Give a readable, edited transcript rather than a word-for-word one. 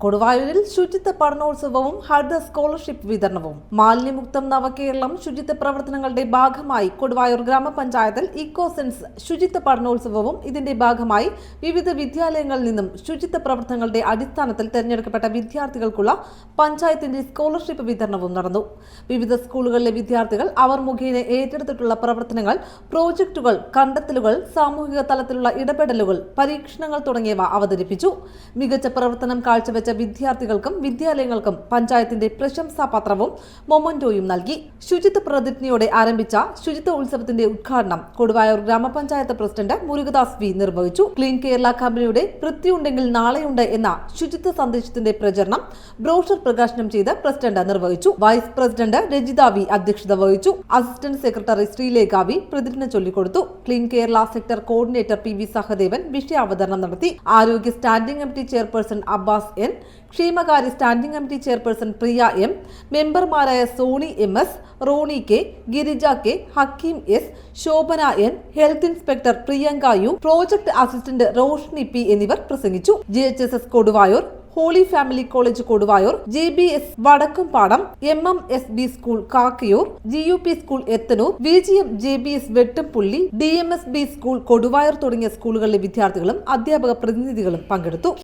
കൊടുവായൂരിൽ ശുചിത്വ പഠനോത്സവവും ഹരിത സ്കോളർഷിപ്പ് വിതരണവും. മാലിന്യമുക്തം നവകേരളം ശുചിത്വ പ്രവർത്തനങ്ങളുടെ ഭാഗമായി കൊടുവായൂർ ഗ്രാമപഞ്ചായത്തിൽ ഇക്കോസെൻസ് ശുചിത്വ പഠനോത്സവവും ഇതിന്റെ ഭാഗമായി വിവിധ വിദ്യാലയങ്ങളിൽ നിന്നും ശുചിത്വ പ്രവർത്തനങ്ങളുടെ അടിസ്ഥാനത്തിൽ തെരഞ്ഞെടുക്കപ്പെട്ട വിദ്യാർത്ഥികൾക്കുള്ള പഞ്ചായത്തിന്റെ സ്കോളർഷിപ്പ് വിതരണവും നടന്നു. വിവിധ സ്കൂളുകളിലെ വിദ്യാർത്ഥികൾ അവർ മുഖേന ഏറ്റെടുത്തിട്ടുള്ള പ്രവർത്തനങ്ങൾ, പ്രോജക്ടുകൾ, കണ്ടെത്തലുകൾ, സാമൂഹിക തലത്തിലുള്ള ഇടപെടലുകൾ, പരീക്ഷണങ്ങൾ തുടങ്ങിയവ അവതരിപ്പിച്ചു. മികച്ച പ്രവർത്തനം കാഴ്ചവെച്ച വിദ്യാർത്ഥികൾക്കും വിദ്യാലയങ്ങൾക്കും പഞ്ചായത്തിന്റെ പ്രശംസാപത്രവും മൊമന്റോയും നൽകി. ശുചിത്വ പ്രതിജ്ഞയോടെ ആരംഭിച്ച ശുചിത്വ ഉത്സവത്തിന്റെ ഉദ്ഘാടനം കൊടുവായൂർ ഗ്രാമപഞ്ചായത്ത് പ്രസിഡന്റ് മുരുകദാസ് വി നിർവഹിച്ചു. ക്ലീൻ കേരള കമ്പനിയുടെ വൃത്തിയുണ്ടെങ്കിൽ നാളെയുണ്ട് എന്ന ശുചിത്വ സന്ദേശത്തിന്റെ പ്രചരണം ബ്രോഷർ പ്രകാശനം ചെയ്ത് പ്രസിഡന്റ് നിർവഹിച്ചു. വൈസ് പ്രസിഡന്റ് രജിത വി അധ്യക്ഷത വഹിച്ചു. അസിസ്റ്റന്റ് സെക്രട്ടറി ശ്രീലേഖ വി പ്രതിജ്ഞ ചൊല്ലിക്കൊടുത്തു. Clean Kerala sector coordinator P V Sahadevan വിഷയാവതരണം നടത്തി. ആരോഗ്യ standing committee chairperson Abbas N, ക്ഷേമകാര്യ standing committee chairperson Priya M, മെമ്പർമാരായ Soni M S, Roni K, Girija K, Hakeem S, Shobhana N, health inspector Priyanka U, project assistant Roshni P എന്നിവർ പ്രസംഗിച്ചു. GHSS Koduvayur, holy family college Koduvayur, JBS Vadakkumpadam, MMSB school Kakkayur, GUP school Ethanur, VGM JBS Vettumpully, DMSB school Koduvayur തുടങ്ങിയ സ്കൂളുകളിലെ വിദ്യാർത്ഥികളും അധ്യാപക പ്രതിനിധികളും പങ്കെടുത്തു.